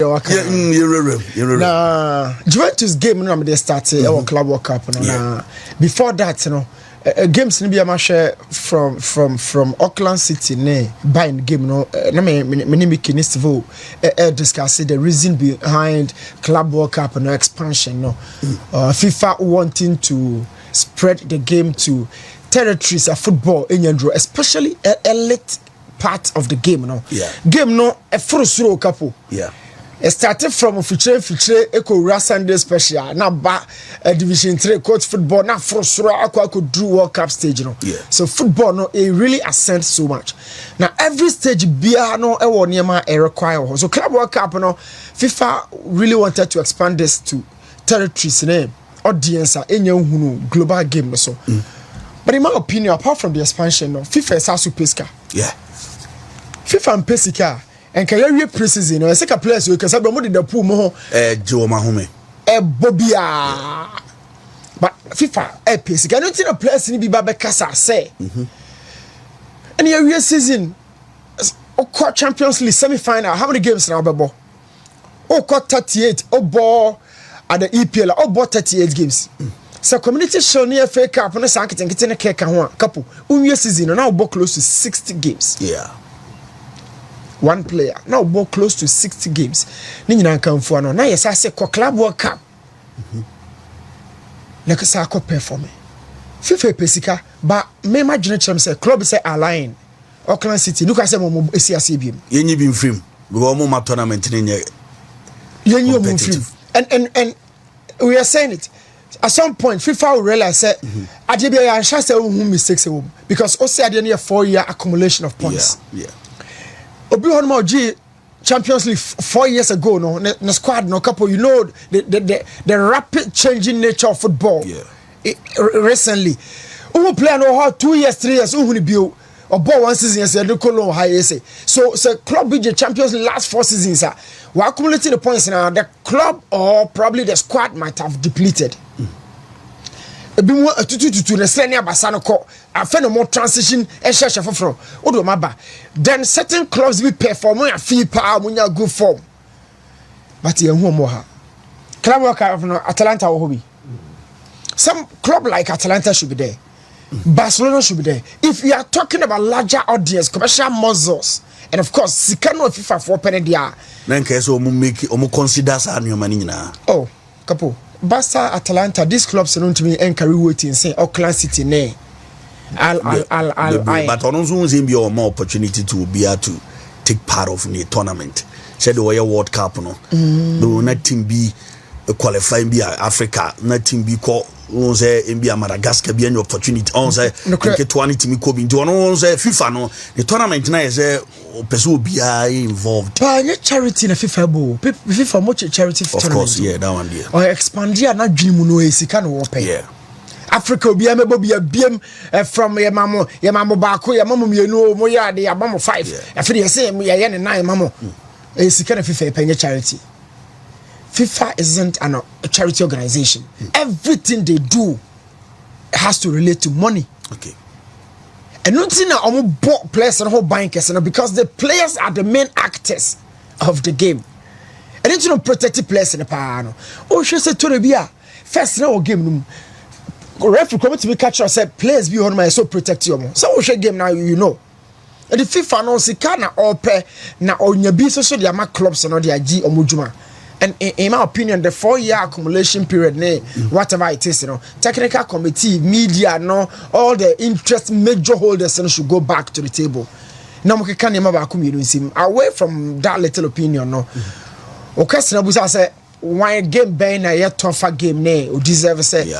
Nah, Juventus game no they started our Club World Cup no. Before that, you know, games ni be a share from Auckland City ne buying game no. Na me Kinestivo discuss the reason behind Club World Cup and expansion no. FIFA wanting to spread the game to territories of football in Yandro, especially elite part of the game no. Game no a first row couple. It started from feature Eco Sunday special. Now back Division 3 coach football. Now first row I could do World Cup stage, you know. So football no it really ascends so much. Now every stage beer no e won yema e require. So Club World Cup no FIFA really wanted to expand this to territories name audience in global game so. But in my opinion, apart from the expansion, no, FIFA is also pesca. FIFA and pesca. And can you pre-season? I say a players you can say but more the pool more. Joe Mahome. Bobia. But FIFA pesca. I don't think a players need be Babekasa say. And your season, oh, Champions League semi-final. How many games now, Babo? Oh, 38. Oh, ball at the EPL. Oh, ball 38 games. So community show near FA Cup on the Sankit and getting a cake and couple. Your season now ball close to 60 games. One player now ball close to 60 games. Nina come for no. Now yes, I say Club World Cup. Like say I perform. FIFA pesika, but me imagine them say club say align. Auckland City. Look I say mo CWC. Yenyi been film. Because mo ma tournament ni nye. Yenyi mo film. And we are saying it. At some point, FIFA will realize that I shall say mistakes because also at the end of 4-year accumulation of points. Obi Honma G Champions League 4 years ago, no squad, no couple. You know the rapid changing nature of football. Recently, who play no 2 years, 3 years, who be or ball 1 season yes, no colon high say. So club be the Champions League last 4 seasons. We accumulating the points now. The club or probably the squad might have depleted. Be more to the senior Basano call. I find a more transition and share from Odo Maba. Then certain clubs will perform a fee power when you're good form. But you know more. Club work of Atalanta or hobby. Some club like Atalanta should be there. Barcelona should be there. If you are talking about larger audience, commercial muscles, and of course, Sikano FIFA for penny dia. Then case make consider your money now. Oh, couple. Barca, Atalanta, these clubs are not to me and carry waiting say Auckland City ne. But on also be more opportunity to be able to take part of the tournament. Said the World Cup no. Do not team be qualifying be Africa, not team be called on say in be Madagascar be an opportunity. On say get 20 team ko be do on say FIFA no. The tournament na is person be involved. But charity na FIFA bo. FIFA much charity for tournament. Of course, yeah, that one there. Or expandia na dream no e sika no pay. Africa be amebo be biem from your mamo baako your mamo mienu mo ya de your mamo 5. After you say me ya ne 9 mamo. E sika na FIFA pay charity. FIFA isn't a charity organization. Everything they do has to relate to money. Okay. And not see now bought players and whole bankers because the players are the main actors of the game. And then you know protected players in the power. Oh, she said to the beer first now game. Referee come to me catch us said players be on my so protect you. So we game now you know. And the FIFA no see can na ope na onya bi so the ama clubs no the agi omujuma. And in my opinion, the 4-year accumulation period, whatever it is, technical committee, media, all the interest major holders should go back to the table. Now, we can't away from that little opinion. Okay, so say why game being a tougher game, or deserve say.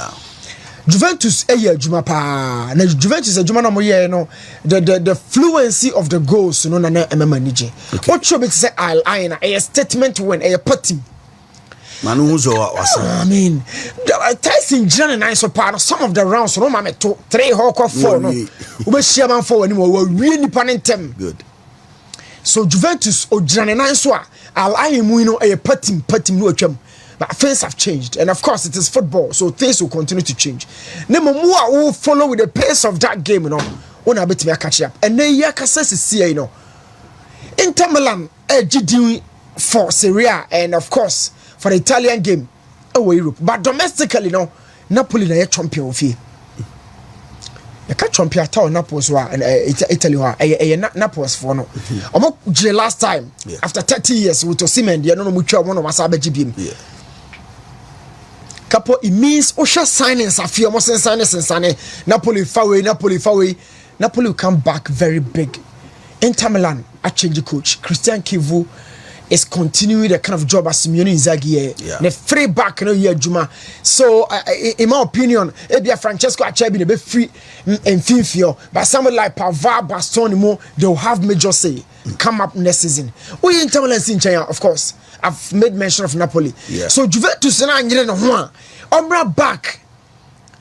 Juventus juma pa na Juventus juma na mo ye no the fluency of the goals no na manage what should be say I a statement when a party manu huzo wasa I mean Tyson John and so part some of the rounds no ma me 3 hawk 4 no we share man for any more we ni panentem good so Juventus o John and so I mu no a party no atwam. But things have changed, and of course, it is football, so things will continue to change. Nemo more will follow with the pace of that game, when I bet me catch up. And then, yeah, see, Inter Milan, GD for Serie A and of course for the Italian game away Europe. But domestically, no, Napoli na champion of here. You can't champion at all Naples and Italy Naples for no. Last time after 30 years with Osimhen, you know mutual one of us abegibim. Couple it means Osha signings a few almost signings and Napoli Napoli will come back very big. Inter Milan a change the coach. Christian Kivu is continuing the kind of job as Simeone Inzaghi. The free back no year Juma. So in my opinion, Francesco Acerbi be free and Finfio, but somebody like Pavard, Bastoni they'll have major say come up next season. We Inter Milan in China, of course. I've made mention of Napoli. So Juventus na nyere no ho a Ombra back.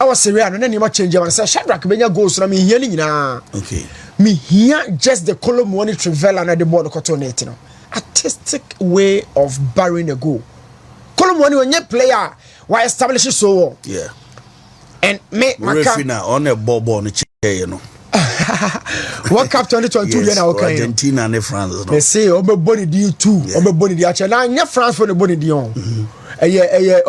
Our Serie A no na nima change am say Shadrack benya goals na me hia ni nyina. Okay. Me hia just the Colomwani Trivela na the board cotonate no. Artistic way of burying a goal. Colomwani when you player why establish so. Yeah. And me Refina on a ball chair, you know. World Cup 2022 yes, Argentina and France. No? They say Obe Boni D two, Obe Boni D actually now yeah France for the Boni Dion. Enchanting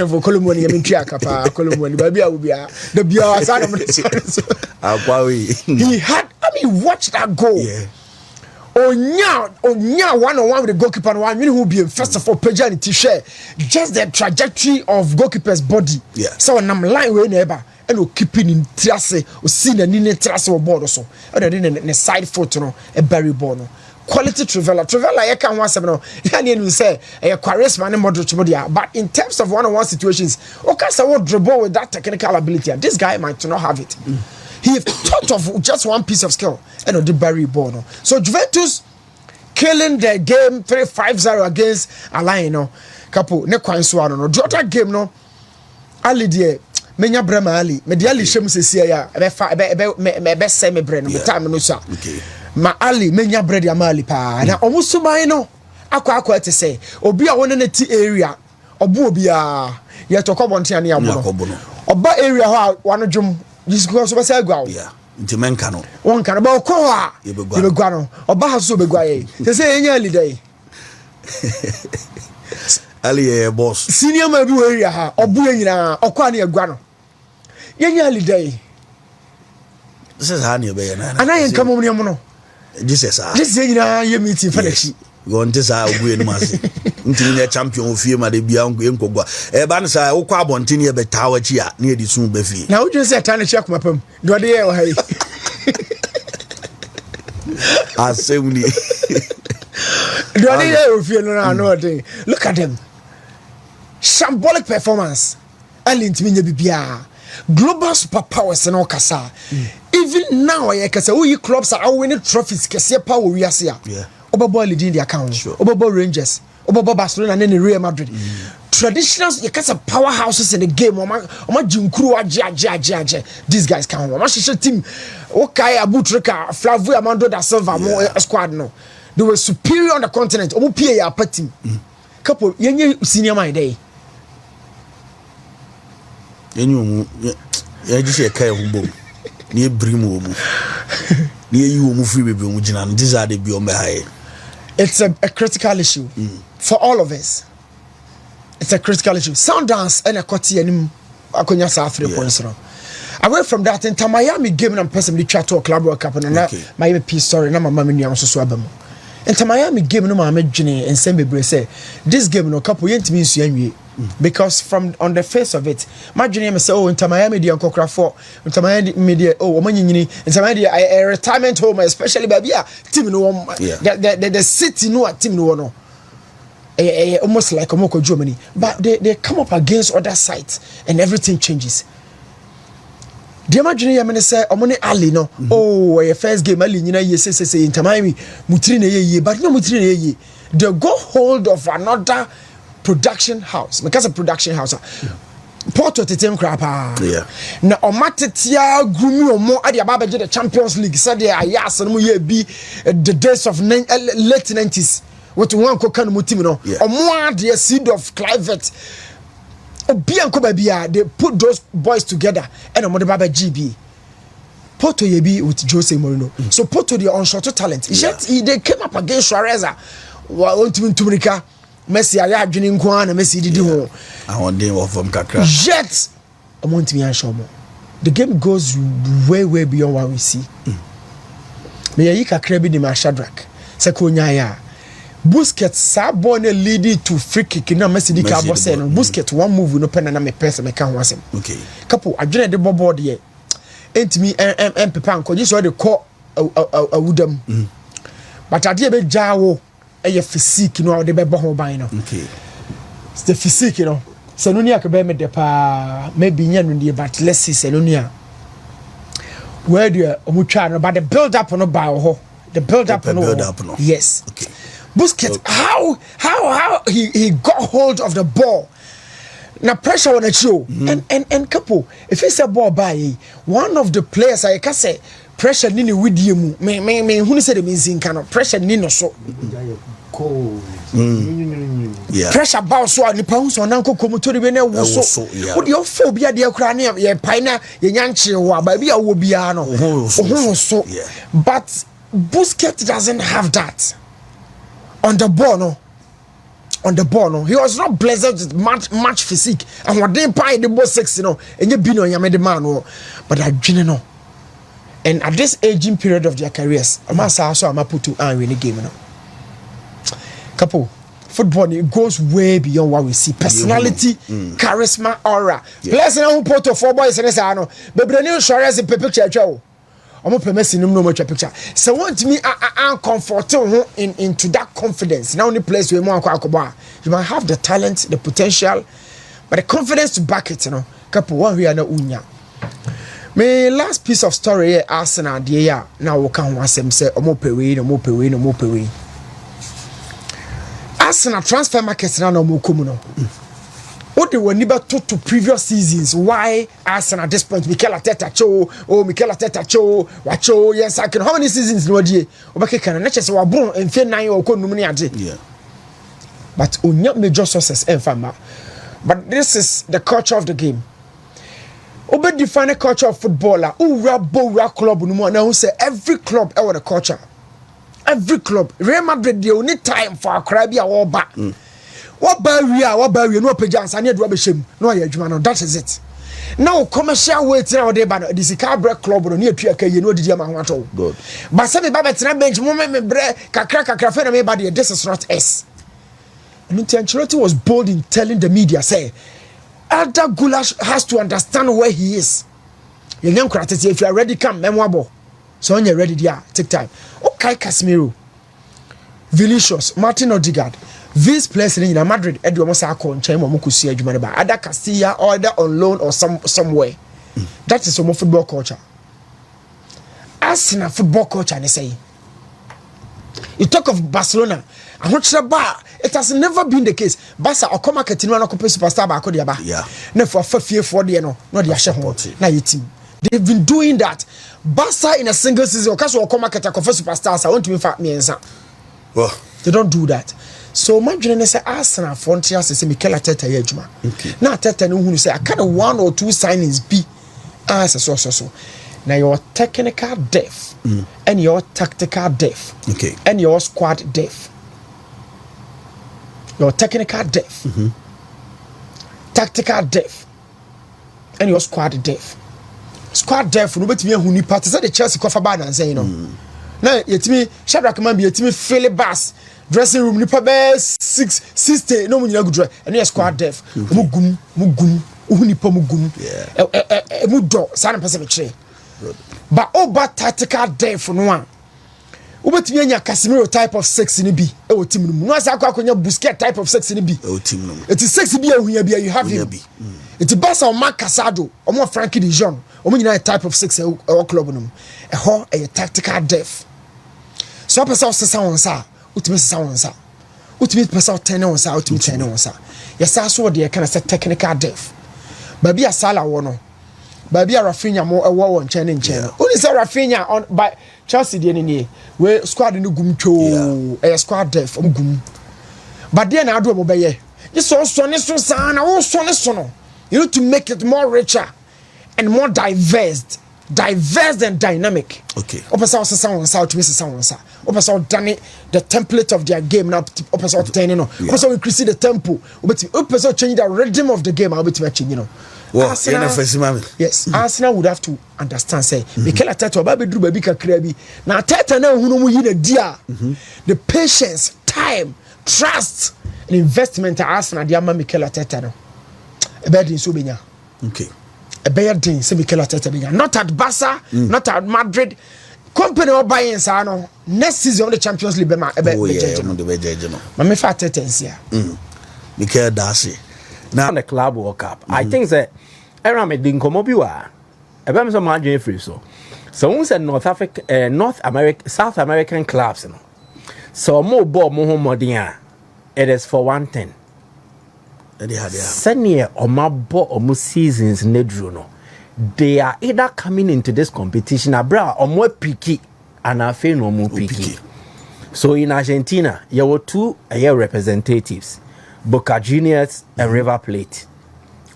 for Colomwani. I mean Chiakapa, Colomwani, baby, I will be the Bia side of the he had, I mean, watch that goal. Yeah. Onya, one-on-one with the goalkeeper, and one who be first of all, Pejani T-shirt, just the trajectory of goalkeeper's body. Yeah. So when I'm lying way neighbor, and we're keeping in trace, or seeing a nine trace or board or so, and then in a side foot, no, a berry bono. Quality Trivela, I can't want to say a charisma and moderate, but in terms of one-on-one situations, okay, so what dribble with that technical ability, this guy might not have it. He thought of just one piece of skill and the Barry Bono. So Juventus killing the game 3-5-0 against Alain, no couple ne kwan so no the other game no Ali de menya brema Ali me de Ali shem sesia ya be se me bre no time no so ma Ali menya bre de amali pa na omusuman no akwa te say obi a won na ti area obo obi a ye to kobonte ane abo no oba area ho wano dwom this goes so say gwa yeah nti menka no won kan ba ko a ye be gwa no oba ha so be gwa ye say enya Ali dey Ali boss senior ma bi area ha obu nyina okwa na ye gwa no yenya Ali dey this is how you be na anayen kamo mu no this nyina ye meeting fanachi go nte sa obu enu ase nti ne champion ofie ma de bia nkogwa e ba no sa wokwa abonte ne be tawachi a ne edi sun be fie na wodwe se ta ne chia kuma pam do de ye o hai asemni do de ye ofie no na no de look at them shambolic performance ali ntimi nya bibia global superpowers no kasa even now I kasa we clubs are winning trophies kese power we ase a Obabo leading the account. Obabo Rangers. Obabo Barcelona and Real Madrid. Traditionals, you can powerhouses in the game. These guys can't. Oma team. Okay, Abutrika, Flavio Amando da Silva, more squad no. They were superior on the continent. Omo PA ya team. Couple yenye senior my day. Yenye ya jisi kai humbo. Ni brimu omu. Ni you omu free baby omu jina. These are the beyond high. It's a critical issue for all of us. It's a critical issue. Sundance and a Koti and Akonya South 3 points. Away from that, in Miami game and personally chat to a club World Cup and Miami peace story. Na mama ni amso swabamo. In Miami game no mama Jenny and Sembe say this game no couple yent means you because from on the face of it, my dream say oh in Miami the Uncle Crawford, in Miami media oh in Miami a retirement home especially baby team no the city no team no almost like Omoko Germany, but they come up against other sides and everything changes. The imagine you say omoni Ali no oh your first game Ali nyina ye say in Miami mutiri na ye but no mutiri na ye they go hold of another production house because a production house Porto tetem krapa na omatetia grumi omo ade ababa je the Champions League said they ayas no ye bi the days of late 90s with one kokan mu team no omo ade seed of Clivet obi anko ba bia they put those boys together and omo de baba GB Porto yebi with Jose Mourinho. So Porto the unshot talent. Yet they came up against Suarez. Wa ultimate Tumrika. Messi aya adwene nko na Messi didi ho. I want them off from kakra. Yet I want to be unsure. The game goes way beyond what we see. Me yi kakra bi di ma Shadrack. Se ko nya ya. Busquets sa ball leading to free kick na Messi di ka boss no. Busquets one move no pen na me person me ka ho asem. Okay. Couple adwene de bobo de entimi pepa anko ji so de call awudam. But ade be jawo eye physique no de be bo ho ban no. Okay. It's the physique, you know. Sanonia ka be me de pa maybe nya no but let's see Sanonia. Where the omutwa no but the build up no ba ho. The build up no. Yes. Okay. Busquets, how he got hold of the ball. Now pressure on the show. And couple, if it's a ball by one of the players I can say pressure nini with you. Me who said the means in kind of pressure nino so. Yeah. Pressure bow so ni pounds on uncle come to the bene was so. Would your phobia dear cranium ye pina ye yanchi wa baby a wobiano. So but Busquets doesn't have that. On the ball, no. He was not blessed with much physique. And what they pay the ball sexy, and you be no yamade man, but I didn't know. And at this aging period of their careers, I must also put to win the game, Couple, football it goes way beyond what we see. Personality, charisma, aura. Players who put to 4 boys and I know, but the new Suarez in picture. I'm not Messi no much picture. So want me uncomfortable into that confidence. Now only place where more you might have the talent, the potential, but the confidence to back it, Couple one we are not unya. My last piece of story here, Arsenal dear now we can once them say more pay. Arsenal transfer markets now no more communal. What they were never taught to previous seasons. Why Arsenal at this point? Mikel Arteta cho, wacho, yes, I can. How many seasons no die? Obake can not just wa born and fair 9 or yeah. But unya major success and fama. But this is the culture of the game. Obe define the culture of footballer. Ura club no more. Now say every club the culture. Every club. Real Madrid the only time for a crabby or back. What barrier no pejans and yet rubbish him no adwuma that is it. Now commercial weight now dey ba this car break club no near tuaka you know did am ho good. But say me ba betra bench moment me bre kakra fe na me ba this is not S. And Ancelotti was bold in telling the media say Arda Güler has to understand where he is. You young critics if you are ready come memorable. So when you're ready there take time. Okay Casemiro, Vinicius, Martin Odegaard. These players in Madrid, Edward Mosako and Chemo Mukusi Adjumaniba, either Castilla or either on loan or somewhere. That is some football culture. Arsenal football culture, they say. You talk of Barcelona, and what it has never been the case. Barca or come market in one superstar by Kodiaba. Yeah. Never for fear for the no, not the Asha. Now your team. They've been doing that. Barca in a single season, or Castle or come market a superstars. I want to be fat me and well, they don't do that. So my journey say Arsenal frontier say Mikel Arteta yejuma. Okay. Now Arteta no who say I kind of 1 or 2 signings be so. Now your technical depth and your tactical depth. Okay. And your squad depth. Your technical depth. Tactical depth. And your squad depth. Squad depth no betimi ehuni party say the Chelsea cover bad and say Now yetimi Shadrack man be yetimi Philly Bass dressing room nipa be 60 no munyina gudra and your squad depth mugum uhunipa mugum mudo sana pese me kire but over tactical depth no one ubetimi anya Casemiro type of 6 ni bi e wo team no asa akonya Busquets type of 6 ni bi e wo team no it is 6 bi ahunya bi you have him it is Barca or Marc Casado or Frankie de Jong or a type of 6 or club no a tactical depth so person say sa ultimate sound sa ultimate person 10 on sa ultimate 10 on sa yes so dey kind of say technical depth baby asala wo no baby Rafinha mo ewo won chen only say Rafinha on by Chelsea dey ni we squad no gum cho squad depth gum but dey na ado mo be ye this so ne so sa na wo so ne so no you need to make it more richer and more diverse diverse and dynamic. Okay. Opasa sound to miss sound sa. Opasa done the template of their game now. Opasa turning no. Opasa increase the tempo. Opasa change the rhythm of the game. I'll be change, you know. Well, yes, Arsenal would have to understand. Say, Mikel Arteta, Baby Drew, Baby Kakrebi. Now, Arteta now who know the dear, the patience, time, trust, and investment. Arsenal, the man Mikel Arteta no. A bad in Subinya. Okay. A bad thing, say Mikel Arteta. Not at Barca, not at Madrid. Company or buying Sano. Next season, the Champions League. Oh yeah, Mami Arteta is here. Mikel Darcy. Now the Club World Cup. I think that era me din komo bi wa. Ebe me so ma dwen free so. So we said North America, South American clubs no. So mo ball mo ho modern a. It is for one thing. Senior or my ball or mo seasons nedru no. They are either coming into this competition abra or more picky and afi no more picky. So in Argentina, there were two representatives. Boca Juniors and River Plate.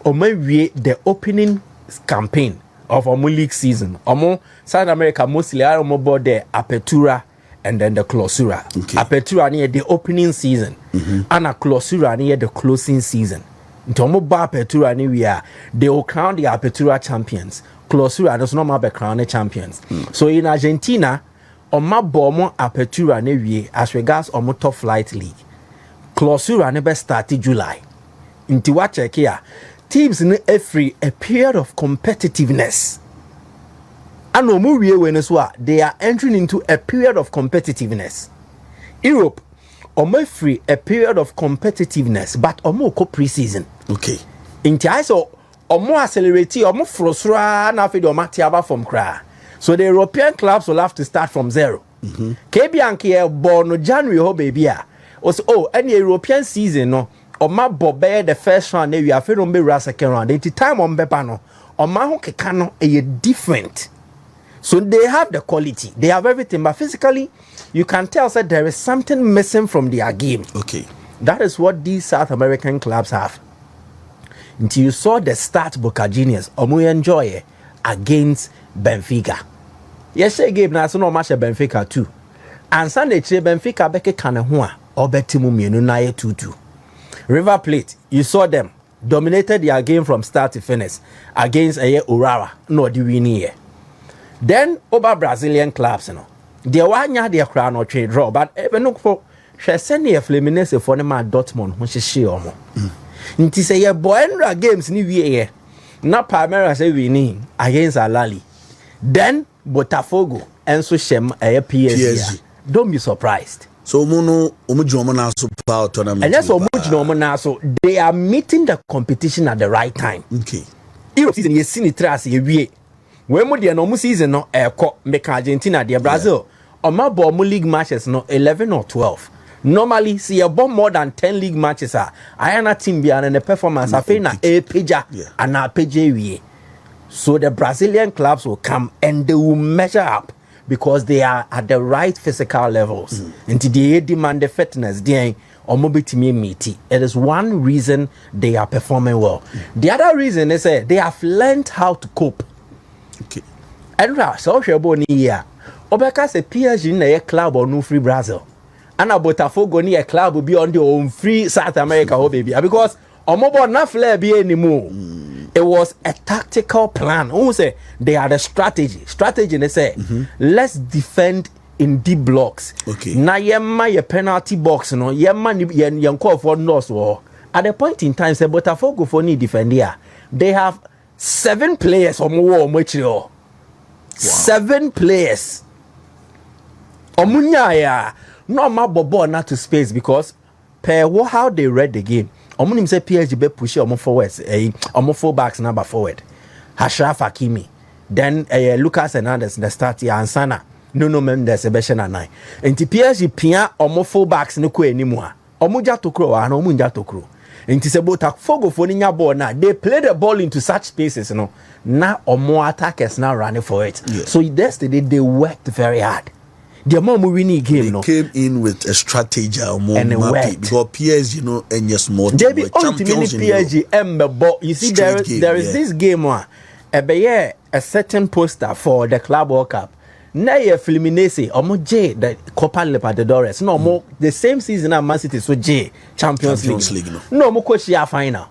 Omo the opening campaign of Omo league season. Omo South America mostly are omo board the Apertura and then the Clausura. Okay. Apertura near the opening season, and a Clausura near the closing season. Into omo ba Apertura anywhere they will crown the Apertura champions. Clausura does not matter crown the champions. So in Argentina, omo bomo Apertura anywhere as regards omo top flight league. Clausura never started July. Into what check here, teams in every a period of competitiveness. And they are entering into a period of competitiveness. Europe, free a period of competitiveness, but pre-season. Okay. Into I saw accelerate, frustra na fe do matiaba from cry. So the European clubs will have to start from zero. Kebianke born January ho baby. Also, any European season no, or my bobe the first round, we are feeling be second round. The time on Bepano, or my hockey cano a different. So they have the quality, they have everything, but physically, you can tell that there is something missing from their game. Okay, that is what these South American clubs have. Until you saw the start, Boca Juniors, we enjoy against Benfica. Yes, I gave Naso no match at Benfica too, and Sunday Benfica beke kanehua. Obetimu mienu na 2-2. River Plate, you saw them dominated their game from start to finish against Urara. No, the winning here. Then over Brazilian clubs, you know, they were their crown or trade draw, but even look for she send a Fluminense for them at Dortmund when she omo. Nti say ye boy games ni wie na Palmeiras say winning against Alali. Then Botafogo and so shem PSG. Don't be surprised. So tournament. And that's so they are meeting the competition at the right time. Okay. Europe season you see it as a way. When we the normal season no make Argentina the Brazil. On my ball league matches no 11 or 12. Normally see a bomb more than 10 league matches are I am a team behind the performance I feel na a pager and a page. So the Brazilian clubs will come and they will measure up. Because they are at the right physical levels. And they demand the fitness. They are mobility meaty. It is one reason they are performing well. The other reason is they have learned how to cope. Okay. And so here. Obeka say PSG in a club or no free Brazil. And a Botafogo ni a club will be on the own free South America, oh baby. Because Omobo not flare be anymore. It was a tactical plan. Who say they had a strategy. Strategy they say let's defend in deep blocks. Okay. Na yemma ye penalty box no yemma yen call for nose war. At the point in time say Botafogo for need defend here. They have 7 players or more 7 players. Omunya ya no ma bobo not to space because per how they read the game. Omunim say PSG be push omo forwards, omo fullbacks number forward. Ashraf Hakimi, then Lucas Hernandez in the start here and Sana. No Mendes e be she na 9. Enti PSG pia omo fullbacks no ko animu a. Omo ja tokro a na omo nja tokro. Enti se Botafogo for nya ball na they play the ball into such spaces no. Na omo attackers now running for it. Yes. So yesterday they worked very hard. The more winning game, they came in with a strategy and because PSG, and yes, more champions PSG, you see, there is this game one. a certain poster for the Club World Cup. Na ye Fluminense omo J the Copa Libertadores. No more the same season as Man City so J Champions League. No more coach ya final.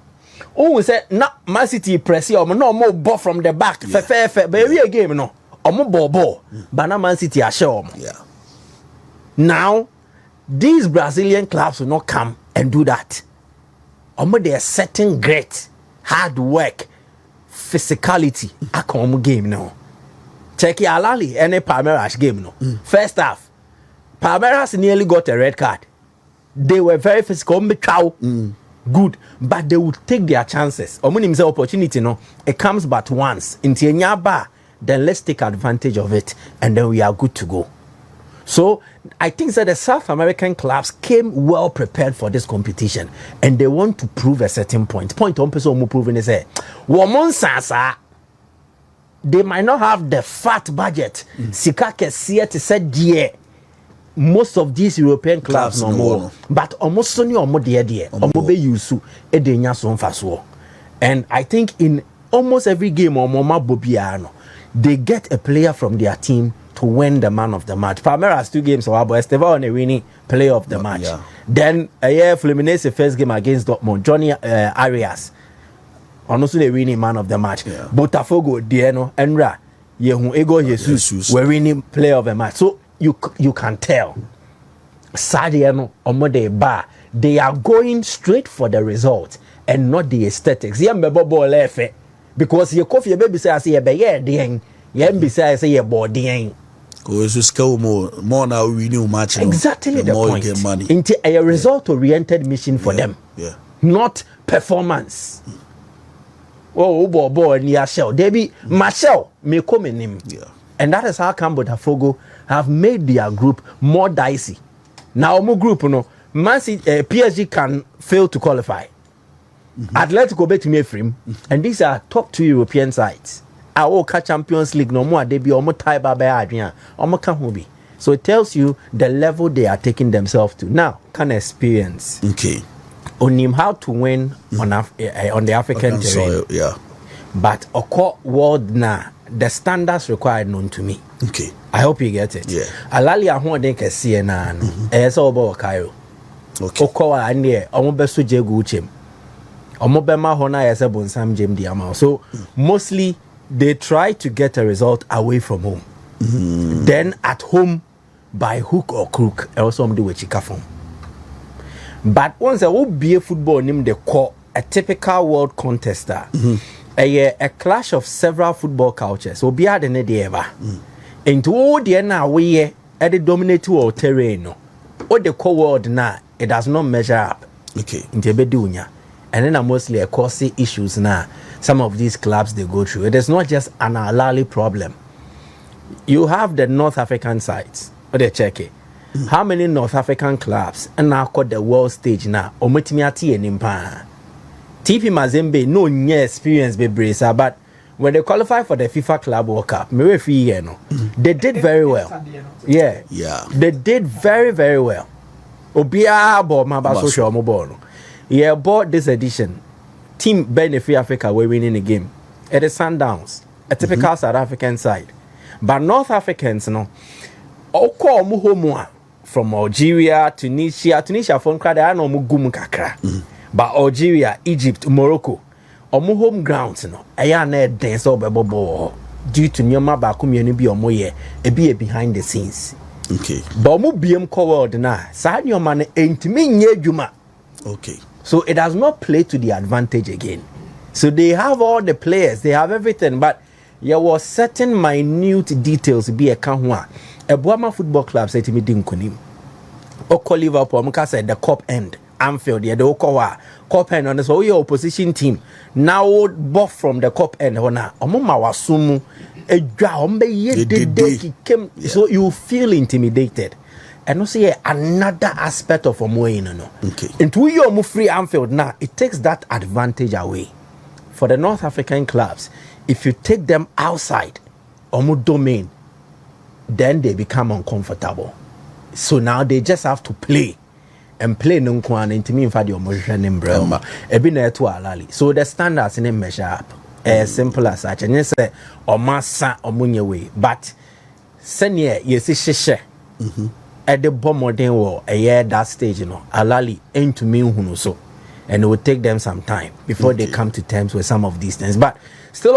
Oh say na Man City press omo no more ball from the back. Fe but we game no. Omo ball. But na Man City a show omo. Yeah. Now these Brazilian clubs will not come and do that. Omo they are setting great hard work, physicality. Akomo game now. Check your Alali any Palmeiras game no. First half, Palmeiras nearly got a red card. They were very physical, good, but they would take their chances. Omunim opportunity no, it comes but once. Into bar, then let's take advantage of it, and then we are good to go. So I think that the South American clubs came well prepared for this competition, and they want to prove a certain point. Point on person proving is woman sasa. They might not have the fat budget. Sika kesiye to say dear. Most of these European clubs no more. But almost only omo dear. Omo be yusu edenya so mfaso. And I think in almost every game omo ma bobiano, they get a player from their team to win the man of the match. Palmeiras 2 games or Esteban on a winning player of the match. Yeah. Then a year Fluminense first game against Dortmund, Johnny Arias. Also the winning man of the match. Yeah. Botafogo, Dieno, Enra, Yehu Ego Jesus were winning player of the match. So you can tell. Sadiano Omode Bar, they are going straight for the result and not the aesthetics. Because your coffee baby says ye be ye ding, ye say ye boarding. More now we new match. Exactly the point. Get money. Into a result-oriented mission for them. Yeah. Not performance. Oh, boy, near Shell. Debbie, Marcel may come in him. Yeah. And that is how Botafogo have made their group more dicey. Now, more group, you know, PSG can fail to qualify. Atletico bet me frame, and these are top 2 European sides. Our Champions League no more. They be almost tie by Adrian. Almost can be. So it tells you the level they are taking themselves to. Now, can experience. Okay. On him how to win on the African terrain. Soil, yeah. But world now, the standards required known to me. Okay. I hope you get it. Yeah. Alali ahun de kese na no. Eso obo Cairo. Okay. Okowa ande omo beso jegu uchem. Omo bema hona yese bonsam jem di ama. So mostly they try to get a result away from home. Then at home by hook or crook, also do with chika form. But once I will be a football name the core, a typical world contester, a clash of several football cultures will be had in the ever. Into all the now we at the dominate world terrain, or the core world now it does not measure up. Okay. Into bedunya, and then mostly a costly issues now. Some of these clubs they go through. It is not just an Alali problem. You have the North African sides, or they check it. How many North African clubs and now called the world stage now? Ometimiati and Impa. TP Mazembe no new experience be bracer, but when they qualify for the FIFA Club World Cup, they did very well. Yeah. They did very, very well. Obia bought my social mobile. Yeah, bought this edition. Team Benefit Africa were winning the game. It is Sundowns, a typical South African side. But North Africans, from Algeria, Tunisia from Krada, I know Mugum Kakra. But Algeria, Egypt, Morocco, home grounds, I dance over Bobo due to Nyoma Bakum be or Moye, a be behind the scenes. Okay. But BM covered now. Sad your man ain't me Juma. Okay. So it does not play to the advantage again. So they have all the players, they have everything, but there was certain minute details be a kanwa. A Boama Football Club said to me, Dinkunim. Oko Liverpool, Muka said the cup end. Anfield, yeah, the Okowa cup end on the so your opposition team. Now both from the cup end, Hona, Omuma Wasumu, a Jaombe ye so you feel intimidated. And also another aspect of Omoe, no. Okay. Into your free Anfield now, it takes that advantage away. For the North African clubs, if you take them outside Omo domain, then they become uncomfortable. So now they just have to play. And play no kwan into me in fact your motion in Brahma. Ebi na eto alali. So the standards in measure up. as simple as such. And you say or massa or munye way, but senior yes is at the bomb modern war a year that stage, alali ain't to me who so, and it will take them some time before they come to terms with some of these things, but still